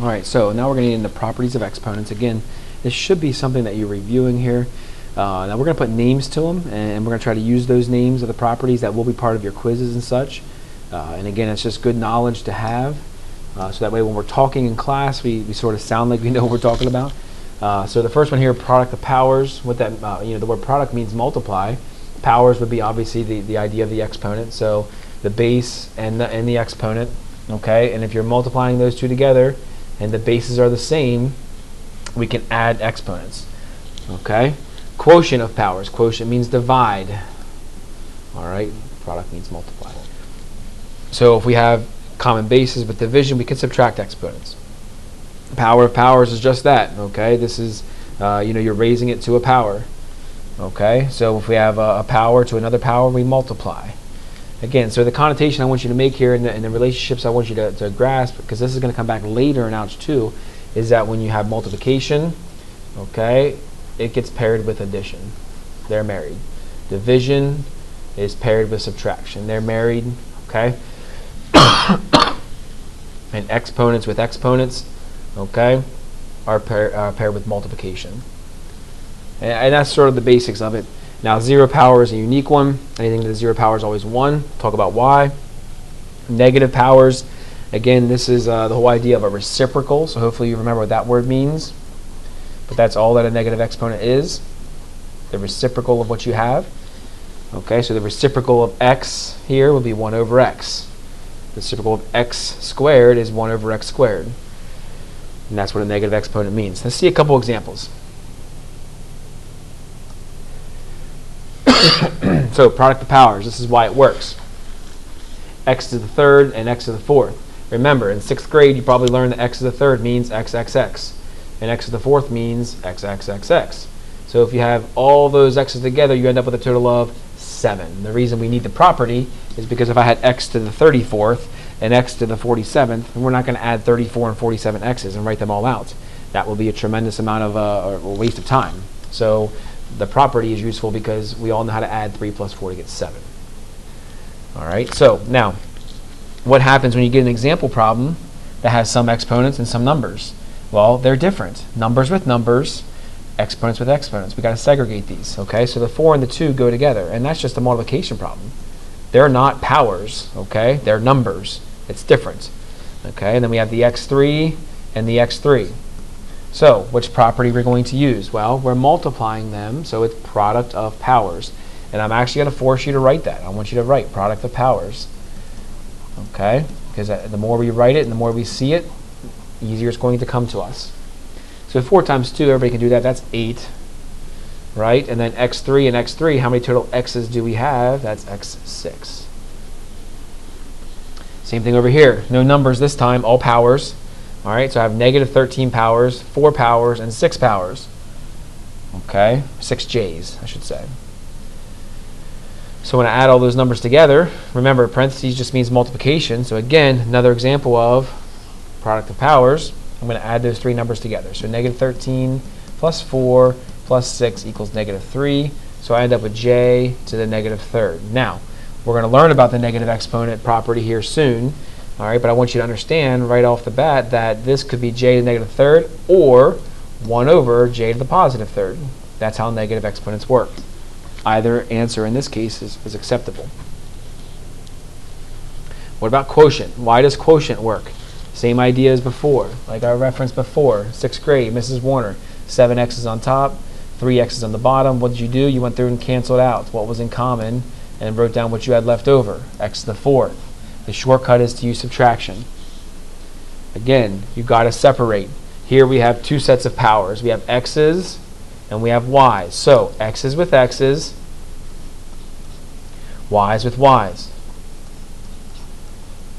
Alright, so now we're going to get into properties of exponents. Again, this should be something that you're reviewing here. Now we're going to put names to them, and we're going to try to use those names of the properties that will be part of your quizzes and such. And again, it's just good knowledge to have, so that way when we're talking in class, we sort of sound like we know what we're talking about. So the first one here, product of powers. What that the word product means multiply. Powers would be obviously the idea of the exponent. So the base and the exponent. Okay, and if you're multiplying those two together, and the bases are the same, we can add exponents. Okay, quotient of powers. Quotient means divide. All right, product means multiply. So if we have common bases with division, we can subtract exponents. Power of powers is just that. Okay, this is you're raising it to a power. Okay, so if we have a power to another power, we multiply. Again, so the connotation I want you to make here, and the relationships I want you to grasp, because this is going to come back later in Algebra 2, is that when you have multiplication, okay, it gets paired with addition. They're married. Division is paired with subtraction. They're married. Okay. And exponents with exponents, okay, are paired with multiplication. And that's sort of the basics of it. Now, zero power is a unique one. Anything to the zero power is always 1. Talk about why. Negative powers, again, this is the whole idea of a reciprocal, so hopefully you remember what that word means. But that's all that a negative exponent is, the reciprocal of what you have. Okay, so the reciprocal of x here will be 1 over x. The reciprocal of x squared is 1 over x squared. And that's what a negative exponent means. Let's see a couple examples. So product of powers, this is why it works. X to the third and x to the fourth. Remember, in 6th grade you probably learned that x to the third means xxx, and x to the fourth means xxxx. So if you have all those x's together, you end up with a total of 7. The reason we need the property is because if I had x to the 34th and x to the 47th, we're not going to add 34 and 47 x's and write them all out. That will be a tremendous amount of a waste of time. So the property is useful because we all know how to add 3 plus 4 to get 7. All right, so now what happens when you get an example problem that has some exponents and some numbers? Well, they're different. Numbers with numbers, exponents with exponents. We got to segregate these. Okay, so the 4 and the 2 go together, and that's just a multiplication problem. They're not powers. Okay, they're numbers. It's different. Okay, and then we have the x3 and the x3. So which property we're going to use? Well, we're multiplying them, so it's product of powers. And I'm actually going to force you to write that. I want you to write product of powers. Okay, because the more we write it and the more we see it, easier it's going to come to us. So 4 times 2, everybody can do that. That's 8, right? And then x3 and x3, how many total x's do we have? That's x6. Same thing over here. No numbers this time, all powers. All right, so I have negative 13 powers, 4 powers, and 6 powers. Okay, 6 j's, I should say. So when I add all those numbers together, remember parentheses just means multiplication. So again, another example of product of powers. I'm going to add those 3 numbers together. So negative 13 plus 4 plus 6 equals negative 3. So I end up with j to the negative third. Now, we're going to learn about the negative exponent property here soon. All right, but I want you to understand right off the bat that this could be j to the negative third or 1 over j to the positive third. That's how negative exponents work. Either answer in this case is acceptable. What about quotient? Why does quotient work? Same idea as before, like I referenced before, 6th grade, Mrs. Warner, 7 x's on top, 3 x's on the bottom. What did you do? You went through and canceled out what was in common and wrote down what you had left over, x to the fourth. The shortcut is to use subtraction. Again, you've got to separate. Here we have 2 sets of powers. We have x's and we have y's. So x's with x's, y's with y's.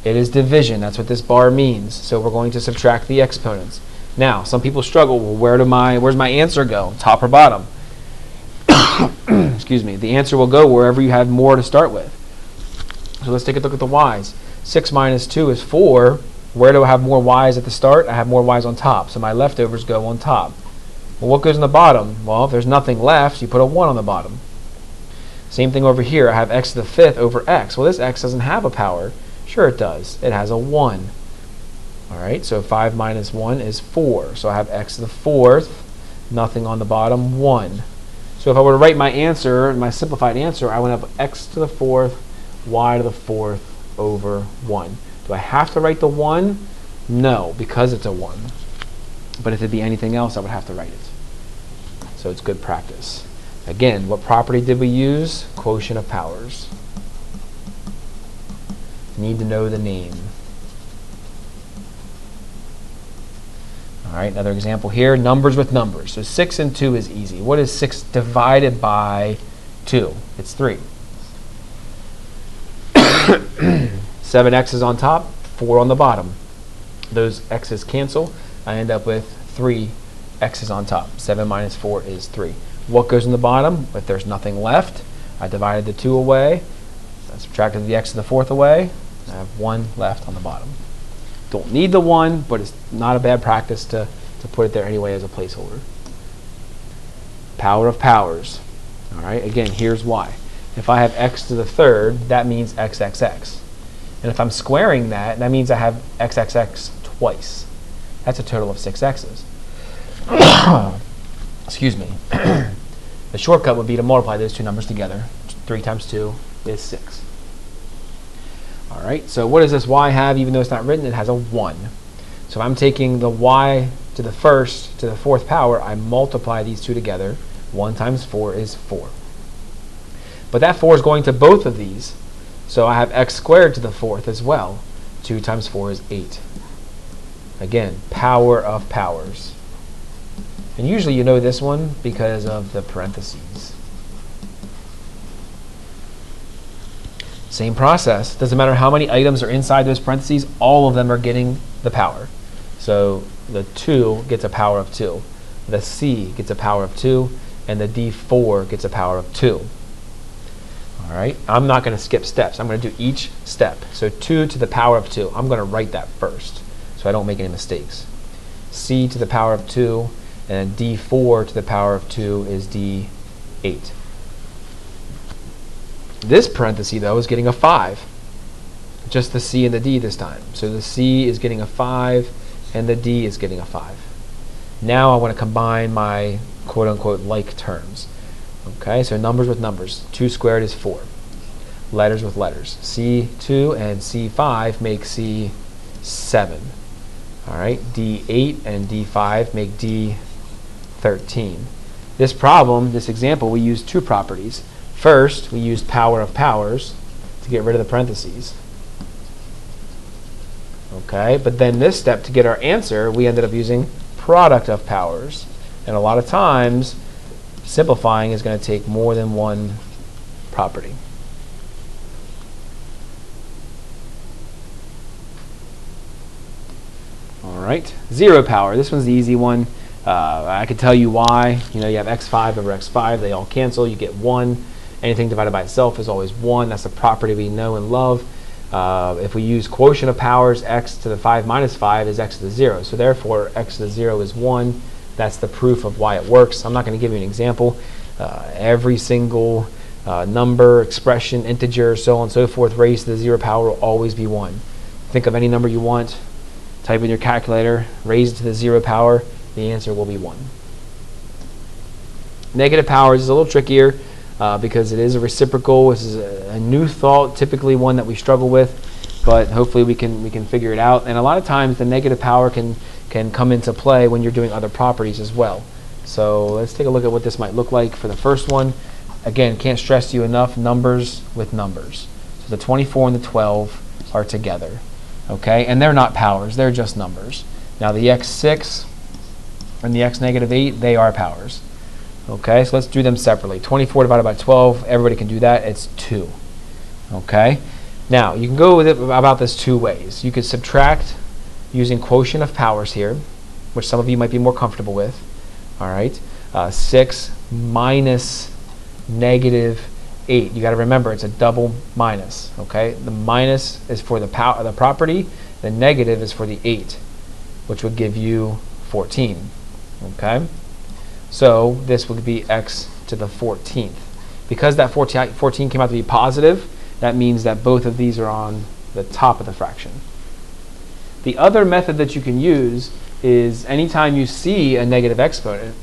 It is division. That's what this bar means. So we're going to subtract the exponents. Now, some people struggle. Well, where's my answer go? Top or bottom? Excuse me. The answer will go wherever you have more to start with. So let's take a look at the y's. 6 minus 2 is 4. Where do I have more y's at the start? I have more y's on top. So my leftovers go on top. Well, what goes on the bottom? Well, if there's nothing left, you put a 1 on the bottom. Same thing over here. I have x to the 5th over x. Well, this x doesn't have a power. Sure it does. It has a 1. All right, so 5 minus 1 is 4. So I have x to the fourth, nothing on the bottom, 1. So if I were to write my answer, my simplified answer, I would have x to the fourth, y to the fourth over 1. Do I have to write the 1? No, because it's a 1. But if it'd be anything else, I would have to write it. So it's good practice. Again, what property did we use? Quotient of powers. Need to know the name. All right, another example here, numbers with numbers. So 6 and 2 is easy. What is 6 divided by 2? It's 3. 7 x's on top, 4 on the bottom. Those x's cancel. I end up with 3 x's on top. 7 minus 4 is 3. What goes in the bottom? If there's nothing left, I divided the 2 away. I subtracted the x to the fourth away. I have 1 left on the bottom. Don't need the 1, but it's not a bad practice to put it there anyway as a placeholder. Power of powers. All right, again, here's why. If I have x to the third, that means xxx. And if I'm squaring that, that means I have xxx twice. That's a total of 6 x's. Excuse me. The shortcut would be to multiply those two numbers together. 3 times 2 is 6. All right, so what does this y have? Even though it's not written, it has a 1. So if I'm taking the y to the first to the fourth power, I multiply these two together. 1 times 4 is 4. But that 4 is going to both of these. So I have x squared to the fourth as well. 2 times 4 is 8. Again, power of powers. And usually you know this one because of the parentheses. Same process. Doesn't matter how many items are inside those parentheses, all of them are getting the power. So the 2 gets a power of 2. The c gets a power of 2. And the d4 gets a power of 2. All right, I'm not going to skip steps. I'm going to do each step. So 2 to the power of 2. I'm going to write that first so I don't make any mistakes. C to the power of 2, and d4 to the power of 2 is d8. This parenthesis, though, is getting a 5. Just the c and the d this time. So the c is getting a 5, and the d is getting a 5. Now I want to combine my quote-unquote like terms. Okay, so numbers with numbers. 2 squared is 4. Letters with letters. C2 and C5 make C7. All right, D8 and D5 make D13. This problem, this example, we use two properties. First, we used power of powers to get rid of the parentheses. Okay, but then this step, to get our answer, we ended up using product of powers. And a lot of times, simplifying is going to take more than one property. All right, zero power. This one's the easy one. I could tell you why. You know, you have x5 over x5. They all cancel. You get 1. Anything divided by itself is always 1. That's a property we know and love. If we use quotient of powers, x to the 5 minus 5 is x to the 0. So therefore, x to the 0 is 1. That's the proof of why it works. I'm not going to give you an example. Every single number, expression, integer, so on and so forth, raised to the 0 power will always be 1. Think of any number you want, type in your calculator, raise it to the 0 power, the answer will be 1. Negative powers is a little trickier because it is a reciprocal. This is a new thought, typically one that we struggle with, but hopefully we can figure it out. And a lot of times the negative power can come into play when you're doing other properties as well. So let's take a look at what this might look like for the first one. Again, can't stress to you enough, numbers with numbers. So the 24 and the 12 are together. Okay, and they're not powers, they're just numbers. Now the x6 and the x negative 8, they are powers. Okay, so let's do them separately. 24 divided by 12, everybody can do that, it's 2. Okay, now you can go with it about this two ways. You could subtract using quotient of powers here, which some of you might be more comfortable with. All right, 6 minus negative 8. You got to remember it's a double minus. Okay, the minus is for the property, the negative is for the 8, which would give you 14. Okay, so this would be x to the 14th. Because that 14 came out to be positive, that means that both of these are on the top of the fraction. The other method that you can use is anytime you see a negative exponent,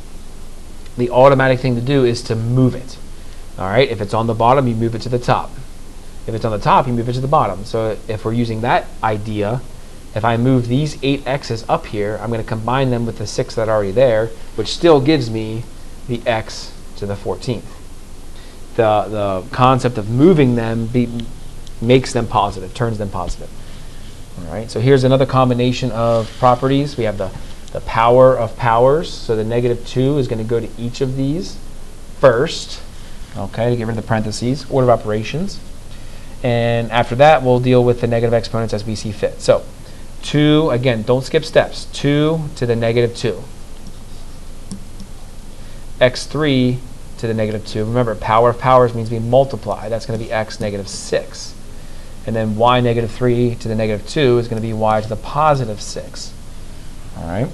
the automatic thing to do is to move it. All right, if it's on the bottom, you move it to the top. If it's on the top, you move it to the bottom. So if we're using that idea, if I move these 8 x's up here, I'm going to combine them with the 6 that are already there, which still gives me the x to the 14th. The concept of moving them makes them positive, turns them positive. All right, so here's another combination of properties. We have the power of powers. So the -2 is going to go to each of these first, okay, to get rid of the parentheses, order of operations. And after that, we'll deal with the negative exponents as we see fit. So 2, again, don't skip steps. 2 to the -2. x3 to the -2. Remember, power of powers means we multiply. That's going to be x -6. And then y -3 to the -2 is going to be y to the +6. All right?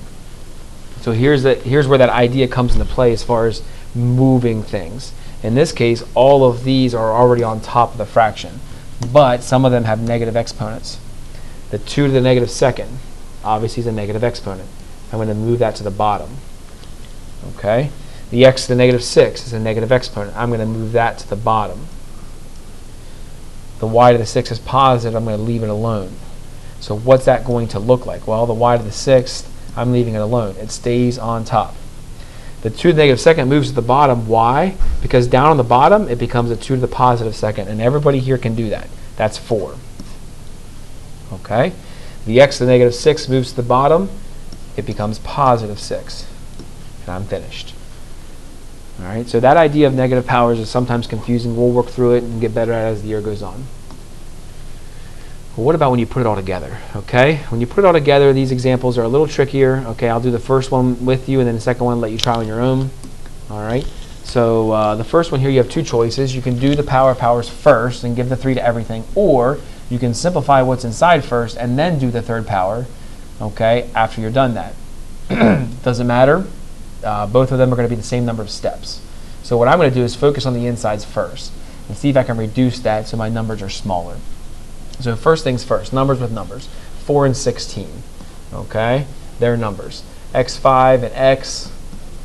So here's where that idea comes into play as far as moving things. In this case, all of these are already on top of the fraction, but some of them have negative exponents. The 2 to the -2 obviously is a negative exponent. I'm going to move that to the bottom. Okay? The x to the -6 is a negative exponent. I'm going to move that to the bottom. The y to the 6 is positive. I'm going to leave it alone. So what's that going to look like? Well, the y to the 6th, I'm leaving it alone. It stays on top. The 2 to the -2 moves to the bottom. Why? Because down on the bottom, it becomes a 2 to the +2, and everybody here can do that. That's 4. Okay? The x to the -6 moves to the bottom. It becomes +6. And I'm finished. All right? So that idea of negative powers is sometimes confusing. We'll work through it and get better at it as the year goes on. Well, what about when you put it all together? Okay? When you put it all together, these examples are a little trickier. Okay, I'll do the first one with you, and then the second one let you try on your own. All right? So the first one here, you have 2 choices. You can do the power of powers first and give the 3 to everything, or you can simplify what's inside first and then do the third power, okay, after you're done that. Doesn't matter. Both of them are going to be the same number of steps. So what I'm going to do is focus on the insides first and see if I can reduce that so my numbers are smaller. So first things first, numbers with numbers. 4 and 16, okay? They're numbers. x5 and x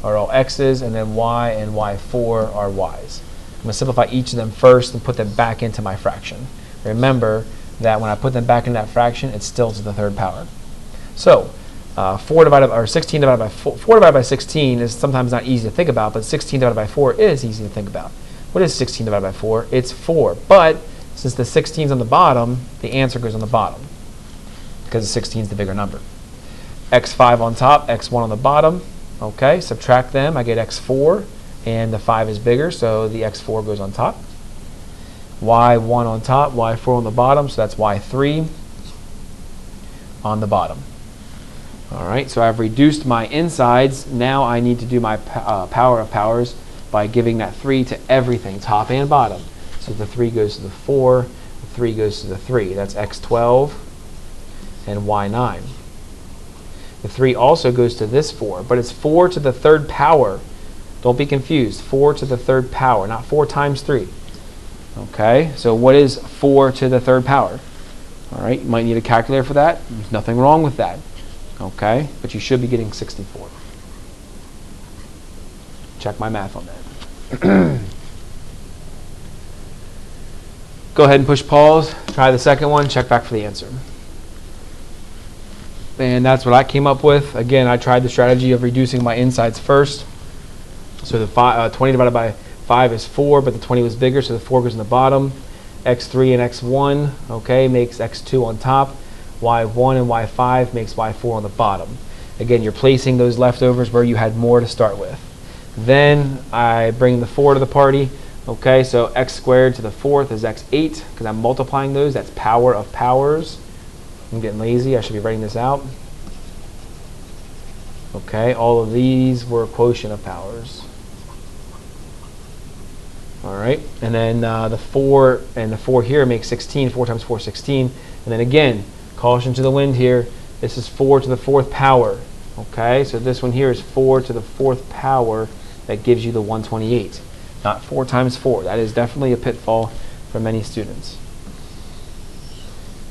are all x's, and then y and y4 are y's. I'm going to simplify each of them first and put them back into my fraction. Remember that when I put them back in that fraction, it's still to the third power. So 16 divided by 16 is sometimes not easy to think about, but 16 divided by 4 is easy to think about. What is 16 divided by 4? It's 4. But since the 16 is on the bottom, the answer goes on the bottom because the 16 is the bigger number. x5 on top, x1 on the bottom. Okay, subtract them, I get x4, and the 5 is bigger, so the x4 goes on top. y1 on top, y4 on the bottom, so that's y3 on the bottom. All right, so I've reduced my insides. Now I need to do my power of powers by giving that 3 to everything, top and bottom. So the 3 goes to the 4, the 3 goes to the 3. That's x12 and y9. The 3 also goes to this 4, but it's 4 to the third power. Don't be confused. 4 to the third power, not 4 times 3. Okay, so what is 4 to the third power? All right, you might need a calculator for that. There's nothing wrong with that. Okay, but you should be getting 64. Check my math on that. Go ahead and push pause, try the second one, check back for the answer. And that's what I came up with. Again, I tried the strategy of reducing my insides first. So the 20 divided by 5 is 4, but the 20 was bigger, so the 4 goes in the bottom. x3 and x1, okay, makes x2 on top. y1 and y5 makes y4 on the bottom. Again, you're placing those leftovers where you had more to start with. Then I bring the 4 to the party. Okay, so x squared to the 4th is x8, because I'm multiplying those. That's power of powers. I'm getting lazy. I should be writing this out. Okay, all of these were quotient of powers. All right, and then the 4 and the 4 here makes 16. 4 times 4 is 16. And then again, caution to the wind here. This is 4 to the 4th power. Okay, so this one here is 4 to the 4th power. That gives you the 128. Not 4 times 4. That is definitely a pitfall for many students.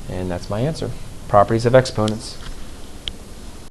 And that's my answer. Properties of exponents.